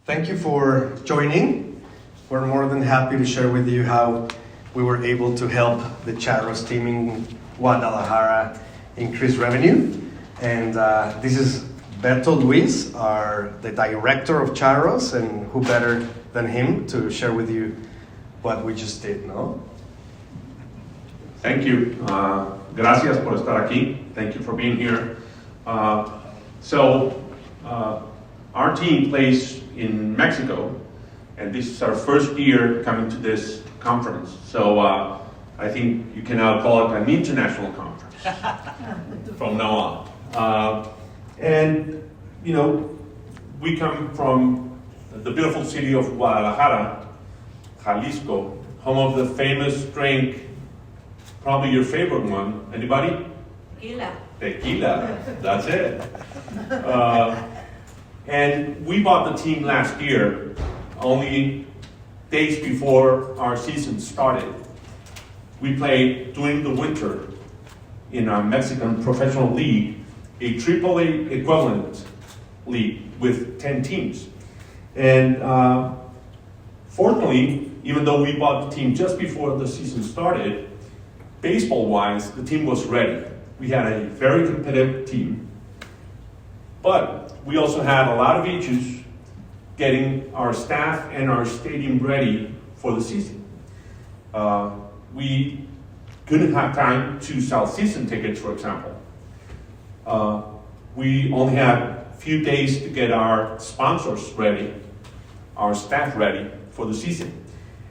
Thank you for joining. We're more than happy to share with you how we were able to help the Charros team in Guadalajara increase revenue. And this is Beto Luis, the director of Charros, and who better than him to share with you what we just did, no? Thank you. Gracias por estar aquí. Thank you for being here. Our team plays in Mexico, and this is our first year coming to this conference. So I think you can now call it an international conference from now on. And you know, we come from the beautiful city of Guadalajara, Jalisco, home of the famous drink, probably your favorite one. Anybody? Tequila. Tequila, that's it. And we bought the team last year, only days before our season started. We played during the winter in our Mexican professional league, a AAA equivalent league with 10 teams. And fortunately, even though we bought the team just before the season started, baseball-wise, the team was ready. We had a very competitive team, but we also had a lot of issues getting our staff and our stadium ready for the season. We couldn't have time to sell season tickets, for example. We only had a few days to get our sponsors ready, our staff ready for the season.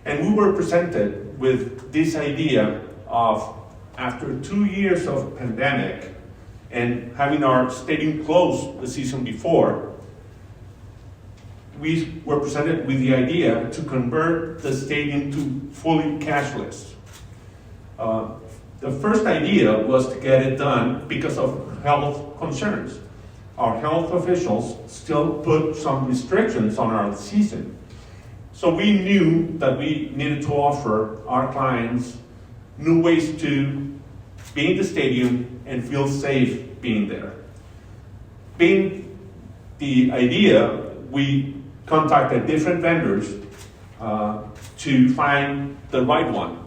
And we were presented with this idea of, after 2 years of pandemic and having our stadium closed the season before, we were presented with the idea to convert the stadium to fully cashless. The first idea was to get it done because of health concerns. Our health officials still put some restrictions on our season. So we knew that we needed to offer our clients new ways to be in the stadium and feel safe being there. Being the idea, we contacted different vendors to find the right one.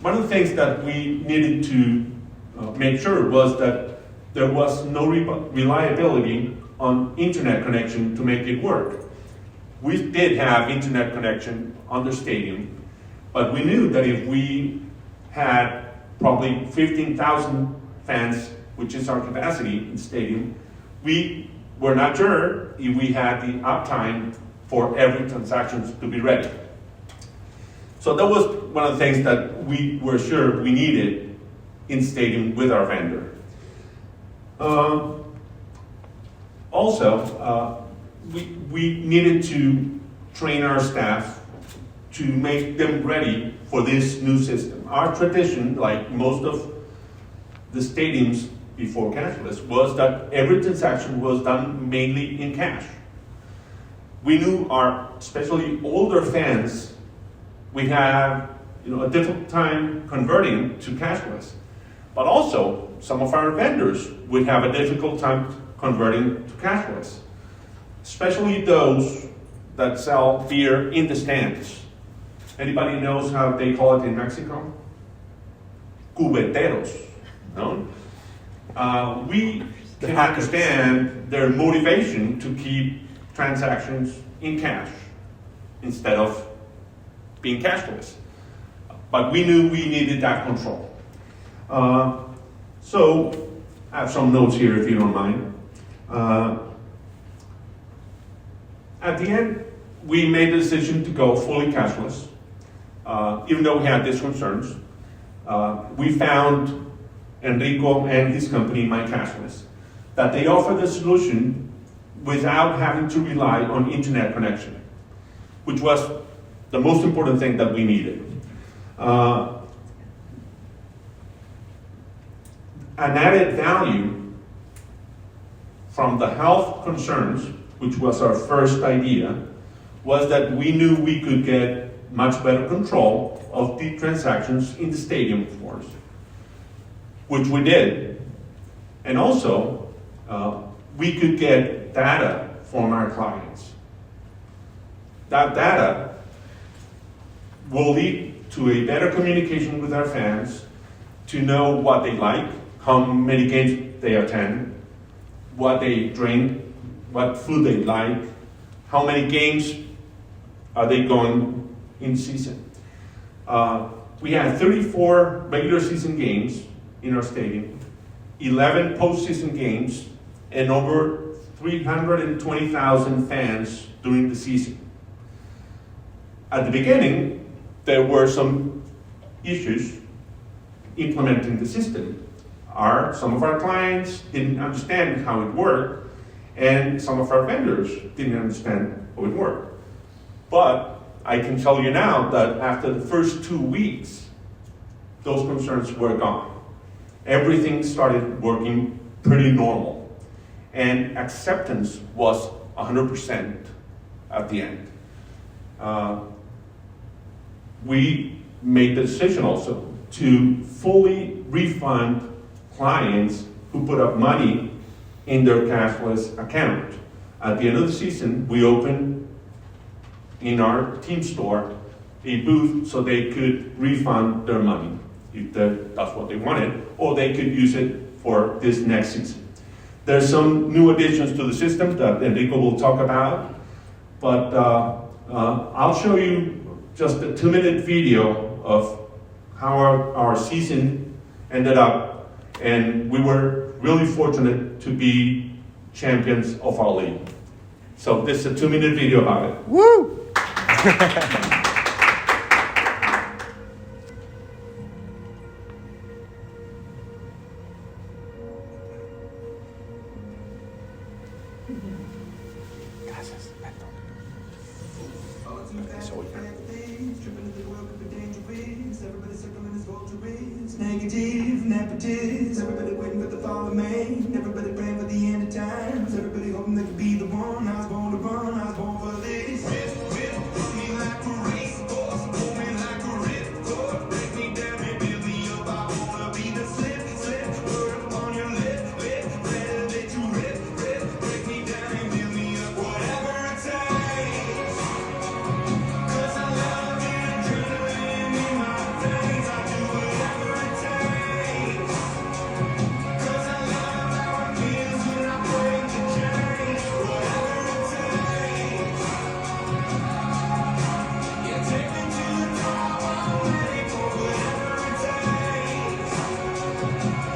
One of the things that we needed to make sure was that there was no reliability on internet connection to make it work. We did have internet connection on the stadium, but we knew that if we had probably 15,000 fans, which is our capacity in the stadium, we were not sure if we had the uptime for every transaction to be ready. So that was one of the things that we were sure we needed in stadium with our vendor. We needed to train our staff to make them ready for this new system. Our tradition, like most of the stadiums before cashless, was that every transaction was done mainly in cash. We knew our, especially older fans, we have a difficult time converting to cashless. But also, some of our vendors would have a difficult time converting to cashless, especially those that sell beer in the stands. Anybody knows how they call it in Mexico? Cubeteros, no? We can understand their motivation to keep transactions in cash instead of being cashless. But we knew we needed that control. So I have some notes here if you don't mind. At the end, we made the decision to go fully cashless. Even though we had these concerns, we found Enrico and his company, MyCashless, that they offer the solution without having to rely on internet connection, which was the most important thing that we needed. An added value from the health concerns, which was our first idea, was that we knew we could get much better control of the transactions in the stadium floors, which we did. And also, we could get data from our clients. that data will lead to a better communication with our fans, to know what they like, how many games they attend, what they drink, what food they like, how many games are they going in season. We had 34 regular season games in our stadium, 11 postseason games, and over 320,000 fans during the season. At the beginning, there were some issues implementing the system. Some of our clients didn't understand how it worked, and some of our vendors didn't understand how it worked. But I can tell you now that after the first 2 weeks, those concerns were gone. Everything started working pretty normal, and acceptance was 100% at the end. We made the decision also to fully refund clients who put up money in their cashless account. At the end of the season, we opened in our team store a booth so they could refund their money if that's what they wanted, or they could use it for this next season. There's some new additions to the system that Enrico will talk about, but I'll show you just a 2-minute video of how our season ended up, and we were really fortunate to be champions of our league. So this is a 2-minute video about it. Woo! Negative, nepotist, everybody waiting for the fall of man. Everybody praying for the end of times. Everybody hoping they could be the one. I was born to run, I was born for this. Run me like a racehorse, pull me like a ripcord. Break me down and build me up. I wanna be the slip, word up on your lip, better that you rip. Break me down and build me up, whatever it takes. 'Cause I love the adrenaline in my veins. I do whatever it takes. 'Cause I love how it feels when I break the chains. Whatever it takes. Yeah, take me to the top. I'm ready for whatever it takes.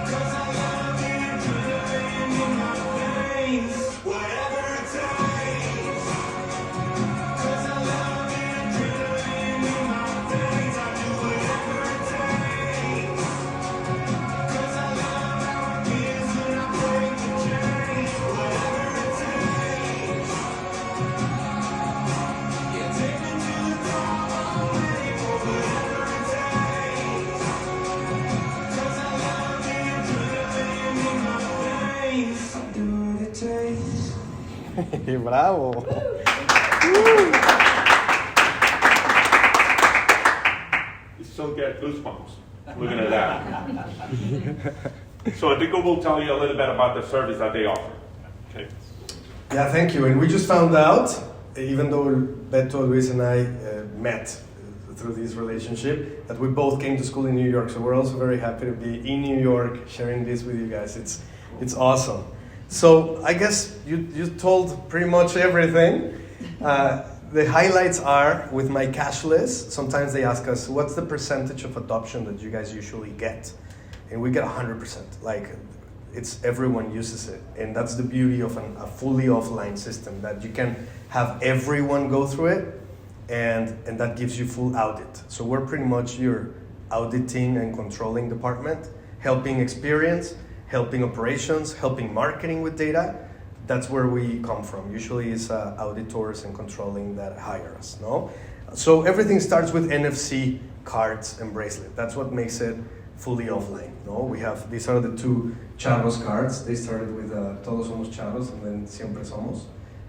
'Cause I love the adrenaline in my veins. Whatever it takes. 'Cause I love the adrenaline in my veins. I do whatever it takes. 'Cause I love how it feels when I break the chains. Whatever it takes. Yeah, take me to the top. I'm ready for whatever it takes. 'Cause I love the adrenaline in my veins. I'll do what it takes. Bravo. You still get goosebumps looking at that. So Enrico will tell you a little bit about the service that they offer. Okay. Yeah, thank you. And we just found out, even though Beto, Luis, and I met through this relationship, that we both came to school in New York. So we're also very happy to be in New York sharing this with you guys. It's awesome. So I guess you told pretty much everything. The highlights are with my cashless. Sometimes they ask us, what's the percentage of adoption that you guys usually get? And we get 100%. Like, it's everyone uses it. And that's the beauty of a fully offline system, that you can have everyone go through it, and that gives you full audit. So we're pretty much your auditing and controlling department, helping experience, helping operations, helping marketing with data. That's where we come from. Usually it's auditors and controlling that hire us, no? So everything starts with NFC cards and bracelet. That's what makes it fully offline, no? We have, these are the two Charros cards. They started with Todos Somos Charros and then Siempre Somos,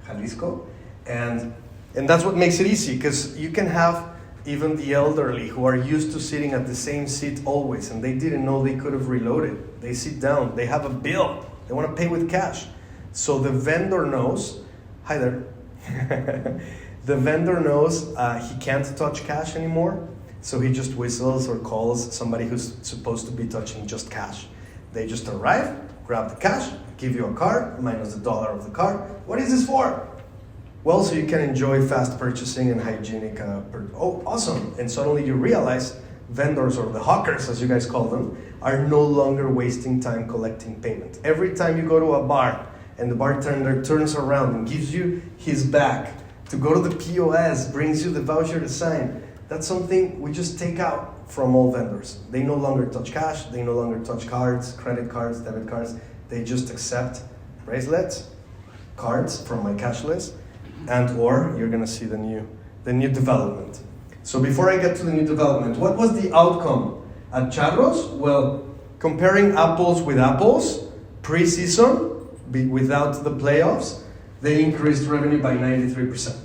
Jalisco. And that's what makes it easy, because you can have even the elderly who are used to sitting at the same seat always, and they didn't know they could have reloaded. They sit down, they have a bill, they want to pay with cash. So the vendor knows, hi there, The vendor knows he can't touch cash anymore, so he just whistles or calls somebody who's supposed to be touching just cash. They just arrive, grab the cash, give you a card, minus the dollar of the card. What is this for? Well, so you can enjoy fast purchasing and hygienic. Oh, awesome. And suddenly you realize vendors, or the hawkers as you guys call them, are no longer wasting time collecting payment. Every time you go to a bar and the bartender turns around and gives you his bag to go to the POS, brings you the voucher to sign, that's something we just take out from all vendors. They no longer touch cash, they no longer touch cards, credit cards, debit cards. They just accept bracelets, cards from my cash list, and or you're gonna see the new development. So before I get to the new development, what was the outcome at Charros? Well, comparing apples with apples, pre-season, without the playoffs, they increased revenue by 93%.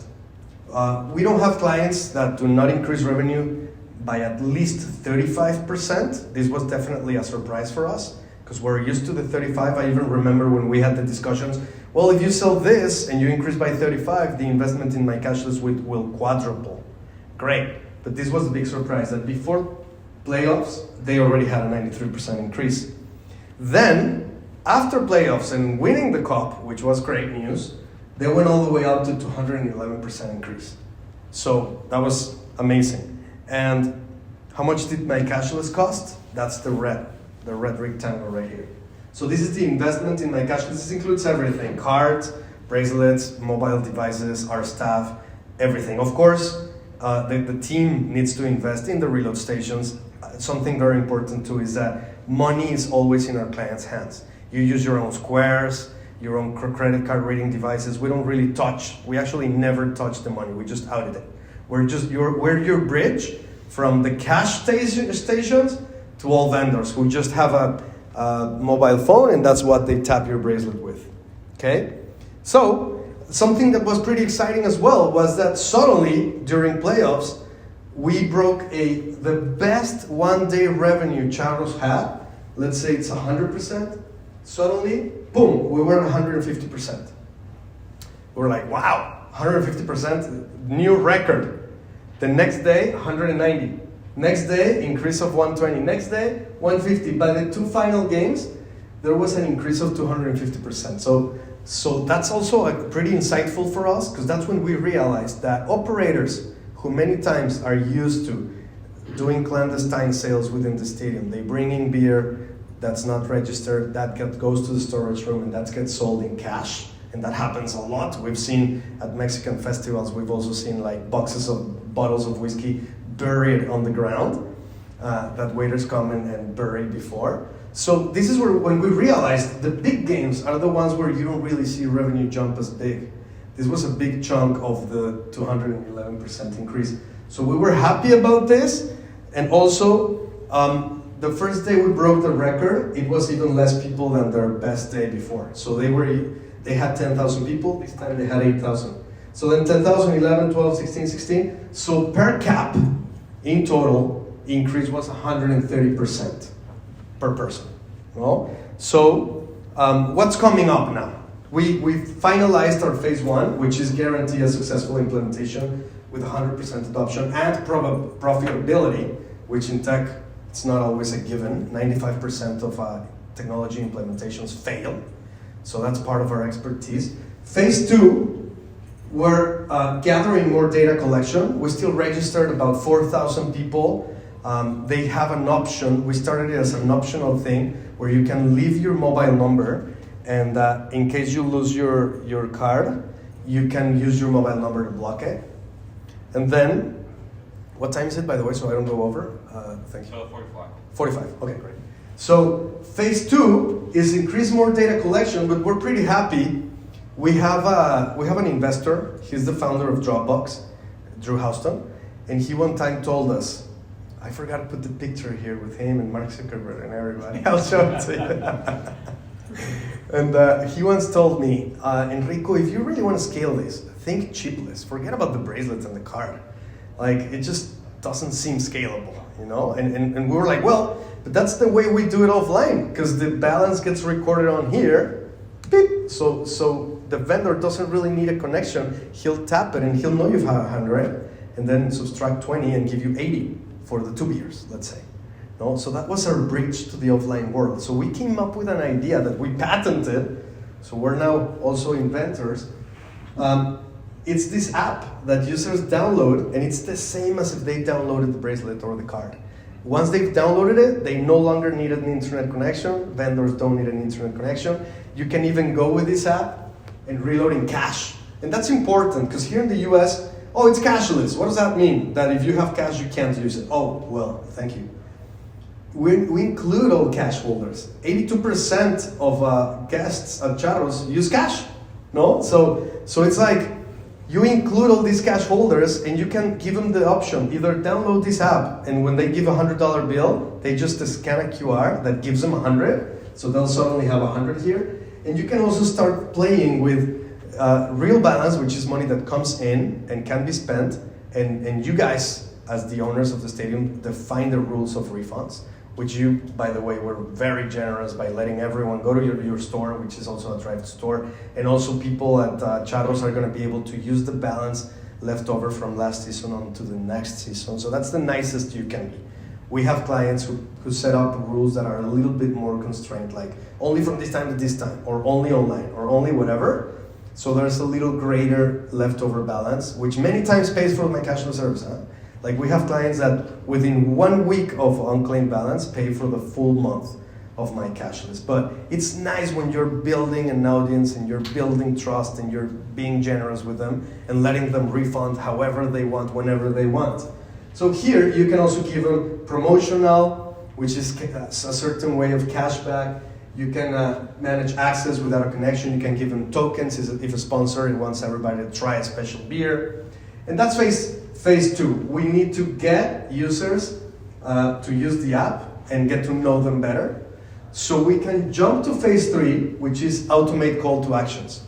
We don't have clients that do not increase revenue by at least 35%. This was definitely a surprise for us because we're used to the 35. I even remember when we had the discussions, well, if you sell this and you increase by 35, the investment in my cash list will quadruple. Great, but this was a big surprise that before playoffs, they already had a 93% increase. Then, after playoffs and winning the cup, which was great news, they went all the way up to 211% increase. So that was amazing. And how much did my cashless cost? That's the red rectangle right here. So this is the investment in my cashless. This includes everything: cards, bracelets, mobile devices, our staff, everything. Of course, the team needs to invest in the reload stations. Something very important too is that money is always in our clients' hands. You use your own squares, your own credit card reading devices. We don't really touch. We actually never touch the money. We just audit it. We're your bridge from the cash stations to all vendors who just have a mobile phone, and that's what they tap your bracelet with. Okay? So something that was pretty exciting as well was that suddenly during playoffs we broke the best one-day revenue Charros had. Let's say it's 100%. Suddenly, boom, we were at 150%. We were like, wow, 150%, new record. The next day, 190. Next day, increase of 120. Next day, 150. By the two final games, there was an increase of 250%. So that's also pretty insightful for us, because that's when we realized that operators who many times are used to doing clandestine sales within the stadium, they bring in beer that's not registered, that goes to the storage room, and that gets sold in cash. And that happens a lot. We've seen at Mexican festivals, we've also seen like boxes of bottles of whiskey buried on the ground that waiters come and bury before. So this is when we realized the big games are the ones where you don't really see revenue jump as big. This was a big chunk of the 211% increase. So we were happy about this. And also, the first day we broke the record, it was even less people than their best day before. So they had 10,000 people, this time they had 8,000. So then 10,000, 11, 12, 16, 16. So per cap, in total, increase was 130% per person. Well, so what's coming up now? We finalized our phase one, which is guarantee a successful implementation with 100% adoption and profitability, which in tech, it's not always a given. 95% of technology implementations fail. So that's part of our expertise. Phase two, we're gathering more data collection. We still registered about 4,000 people. They have an option. We started it as an optional thing where you can leave your mobile number, and in case you lose your card, you can use your mobile number to block it. And then, what time is it, by the way, so I don't go over? Thank you. 45. 45, okay, great. So phase two is increase more data collection, but we're pretty happy. We have an investor. He's the founder of Dropbox, Drew Houston, and he one time told us, I forgot to put the picture here with him and Mark Zuckerberg and everybody. I'll show it to you. And he once told me, Enrico, if you really want to scale this, think chipless. Forget about the bracelets and the card. Like, it just doesn't seem scalable, you know? And we were like, well, but that's the way we do it offline, because the balance gets recorded on here, beep, So the vendor doesn't really need a connection. He'll tap it and he'll know you've had 100, and then subtract 20 and give you 80 for the 2 beers, let's say. No? So that was our bridge to the offline world. So we came up with an idea that we patented. So we're now also inventors. It's this app that users download, and it's the same as if they downloaded the bracelet or the card. Once they've downloaded it, they no longer need an internet connection. Vendors don't need an internet connection. You can even go with this app and reload in cash. And that's important because here in the US, oh, it's cashless. What does that mean? That if you have cash, you can't use it. Oh, well, thank you. We include all cash holders. 82% of guests at Charros use cash. No? So it's like, you include all these cash holders and you can give them the option, either download this app and when they give a $100 bill, they just scan a QR that gives them 100. So they'll suddenly have 100 here. And you can also start playing with real balance, which is money that comes in and can be spent. And you guys, as the owners of the stadium, define the rules of refunds, which you, by the way, were very generous by letting everyone go to your store, which is also a Drive store. And also people at Charros are going to be able to use the balance left over from last season on to the next season. So that's the nicest you can be. We have clients who set up rules that are a little bit more constrained, like only from this time to this time, or only online, or only whatever. So there's a little greater leftover balance, which many times pays for my cash reserves. Huh? Like we have clients that within 1 week of unclaimed balance pay for the full month of my cashless. But it's nice when you're building an audience and you're building trust and you're being generous with them and letting them refund however they want, whenever they want. So here you can also give them promotional, which is a certain way of cashback. You can manage access without a connection. You can give them tokens if a sponsor wants everybody to try a special beer. And that's phase 2. We need to get users to use the app and get to know them better. So we can jump to phase 3, which is automate call to actions.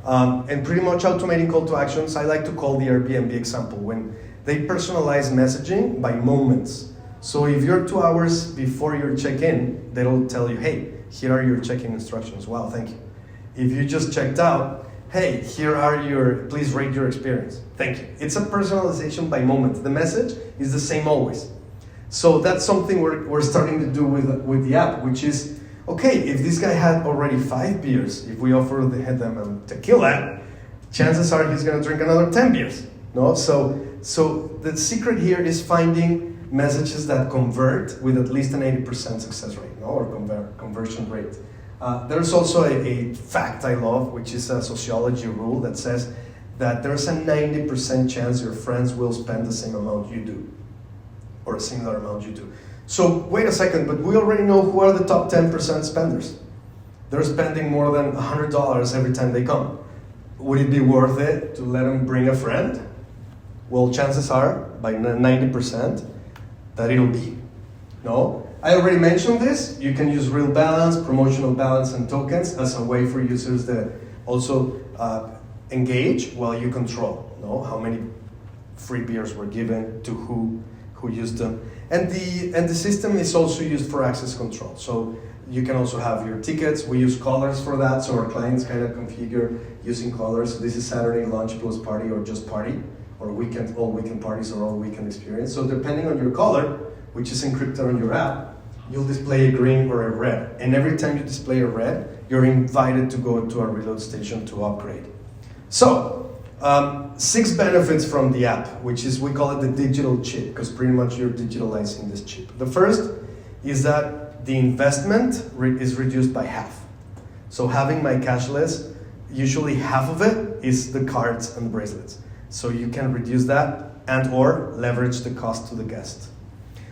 And pretty much automating call to actions, I like to call the Airbnb example, when they personalize messaging by moments. So if you're 2 hours before your check-in, they'll tell you, hey, here are your check-in instructions. Wow, thank you. If you just checked out, hey, here are please rate your experience. Thank you. It's a personalization by moment. The message is the same always. So that's something we're starting to do with the app, which is, okay, if this guy had already 5 beers, if we offer them a tequila, chances are he's going to drink another 10 beers. No? So the secret here is finding messages that convert with at least an 80% success rate, no? Or conversion rate. There's also a fact I love, which is a sociology rule that says that there's a 90% chance your friends will spend the same amount you do, or a similar amount you do. So wait a second, but we already know who are the top 10% spenders. They're spending more than $100 every time they come. Would it be worth it to let them bring a friend? Well, chances are, by 90%, that it'll be. No? I already mentioned this. You can use real balance, promotional balance, and tokens as a way for users to also engage while you control, no? How many free beers were given to who used them. And the system is also used for access control. So you can also have your tickets. We use colors for that, so our clients kind of configure using colors. So this is Saturday lunch plus party or just party, or all weekend parties or all weekend experience. So depending on your color, which is encrypted on your app, you'll display a green or a red. And every time you display a red, you're invited to go to a reload station to upgrade. So, 6 benefits from the app, which is, we call it the digital chip, because pretty much you're digitalizing this chip. The first is that the investment is reduced by half. So having my cashless, usually half of it is the cards and the bracelets. So you can reduce that and or leverage the cost to the guest.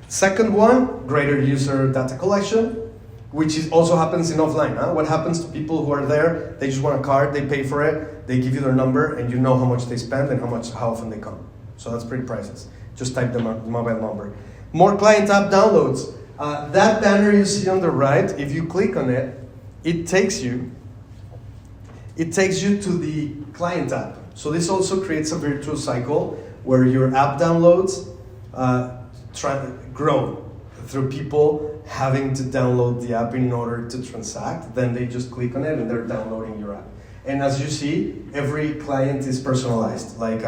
Second one, greater user data collection, which also happens in offline. Huh? What happens to people who are there, they just want a card, they pay for it, they give you their number, and you know how much they spend and how often they come. So that's pretty priceless. Just type the mobile number. More client app downloads. That banner you see on the right, if you click on it, it takes you to the client app. So this also creates a virtuous cycle where your app downloads grow through people having to download the app in order to transact. Then they just click on it and they're downloading your app. And as you see, every client is personalized. Like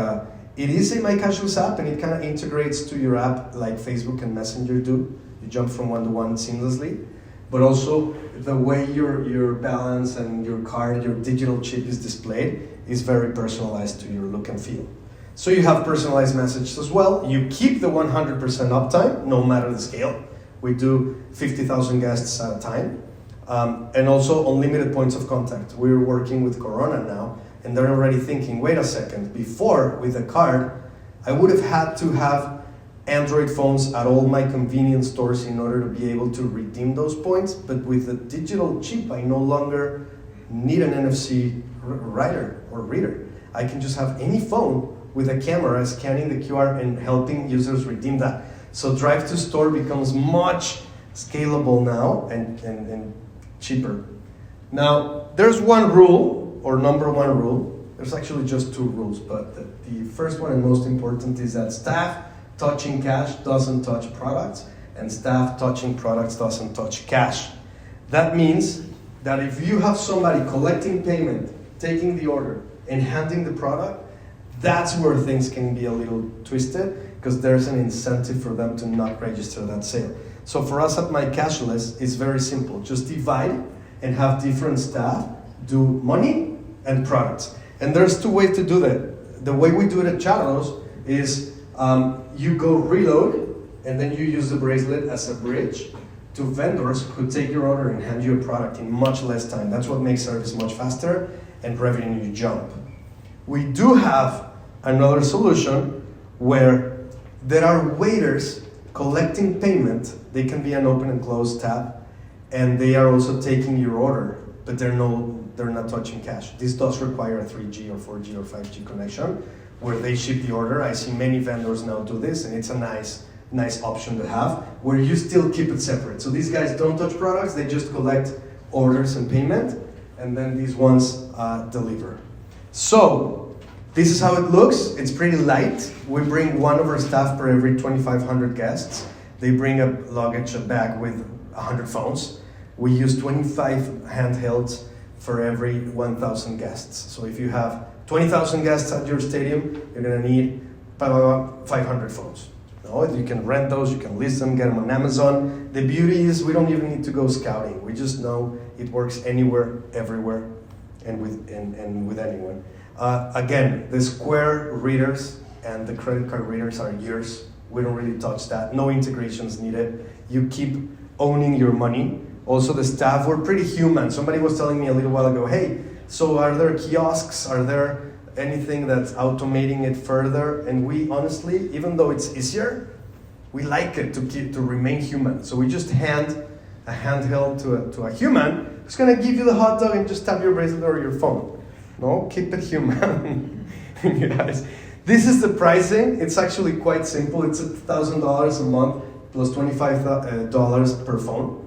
it is a MyCashless app, and it kind of integrates to your app like Facebook and Messenger do. You jump from one to one seamlessly. But also the way your balance and your card, your digital chip is displayed is very personalized to your look and feel. So you have personalized messages as well. You keep the 100% uptime, no matter the scale. We do 50,000 guests at a time. And also unlimited points of contact. We're working with Corona now, and they're already thinking, wait a second, before with a card, I would have had to have Android phones at all my convenience stores in order to be able to redeem those points, but with the digital chip, I no longer need an NFC writer or reader. I can just have any phone with a camera scanning the QR and helping users redeem that. So drive to store becomes much scalable now and cheaper. Now, there's one rule, or number one rule. There's actually just two rules, but the first one and most important is that staff touching cash doesn't touch products, and staff touching products doesn't touch cash. That means that if you have somebody collecting payment, taking the order, and handing the product, that's where things can be a little twisted, because there's an incentive for them to not register that sale. So for us at MyCashless, it's very simple. Just divide and have different staff do money and products. And there's two ways to do that. The way we do it at Charros is you go reload, and then you use the bracelet as a bridge to vendors who take your order and hand you a product in much less time. That's what makes service much faster and revenue jump. We do have another solution where there are waiters collecting payment. They can be an open and close tab, and they are also taking your order, but they're not touching cash. This does require a 3G or 4G or 5G connection where they ship the order. I see many vendors now do this, and it's a nice option to have where you still keep it separate. So these guys don't touch products, they just collect orders and payment, and then these ones deliver. So this is how it looks. It's pretty light. We bring one of our staff per every 2,500 guests. They bring a luggage, a bag with 100 phones. We use 25 handhelds for every 1,000 guests. So if you have 20,000 guests at your stadium, you're gonna need 500 phones. No, you can rent those, you can list them, get them on Amazon. The beauty is we don't even need to go scouting. We just know it works anywhere, everywhere, and with anyone. Again, the Square readers and the credit card readers are yours. We don't really touch that. No integrations needed. You keep owning your money. Also, the staff were pretty human. Somebody was telling me a little while ago, hey, so are there kiosks? Are there anything that's automating it further? And we honestly, even though it's easier, we like it to remain human. So we just hand a handheld to a human who's gonna give you the hot dog and just tap your bracelet or your phone. No, keep it human. You guys, this is the pricing. It's actually quite simple. It's $1,000 a month plus $25 per phone.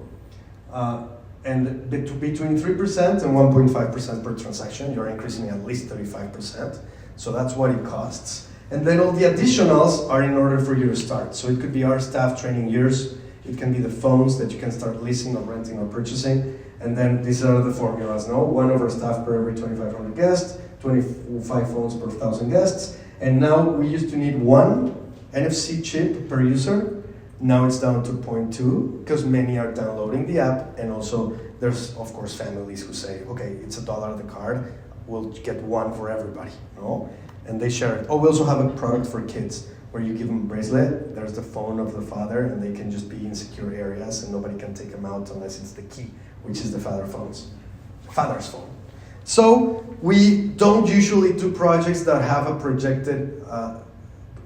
And between 3% and 1.5% per transaction, you're increasing at least 35%. So that's what it costs. And then all the additionals are in order for you to start. So it could be our staff training yours. It can be the phones that you can start leasing or renting or purchasing. And then these are the formulas, no? One of our staff per every 2,500 guests, 25 phones per 1,000 guests. And now we used to need one NFC chip per user. Now it's down to 0.2 because many are downloading the app, and also there's of course families who say, okay, it's $1 the card, we'll get one for everybody, no? And they share it. Oh, we also have a product for kids where you give them a bracelet, there's the phone of the father, and they can just be in secure areas and nobody can take them out unless it's the key, which is the father's phone. So we don't usually do projects that have a projected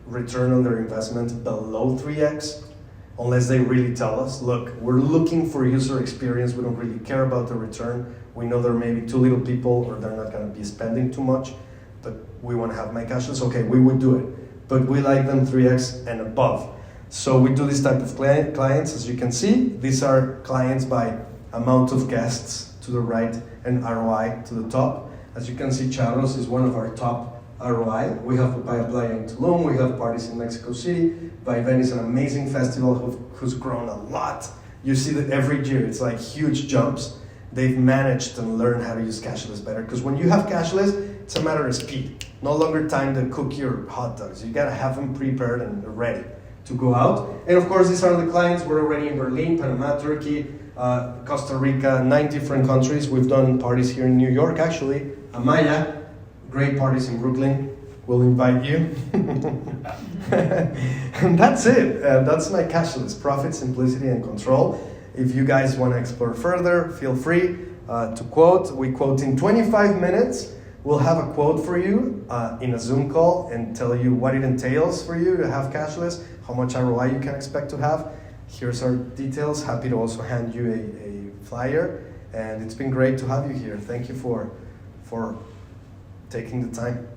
return on their investment below 3x. Unless they really tell us, look, we're looking for user experience, we don't really care about the return. We know there may be too little people or they're not gonna be spending too much, but we wanna have MyCashless, okay, we would do it. But we like them 3x and above. So we do this type of clients, as you can see. These are clients by amount of guests to the right and ROI to the top. As you can see, Charros is one of our top ROI. We have Papaya Playa in Tulum, we have parties in Mexico City. Vaivén is an amazing festival who's grown a lot. You see that every year, it's like huge jumps. They've managed to learn how to use cashless better. Because when you have cashless, it's a matter of speed. No longer time to cook your hot dogs. You gotta have them prepared and ready to go out. And of course, these are the clients. We're already in Berlin, Panama, Turkey, Costa Rica, 9 different countries. We've done parties here in New York, actually. Amaya, great parties in Brooklyn. We'll invite you. And that's it. That's my cashless: profit, simplicity, and control. If you guys want to explore further, feel free to quote. We quote in 25 minutes. We'll have a quote for you in a Zoom call and tell you what it entails for you to have cashless, how much ROI you can expect to have. Here's our details. Happy to also hand you a flyer. And it's been great to have you here. Thank you for taking the time.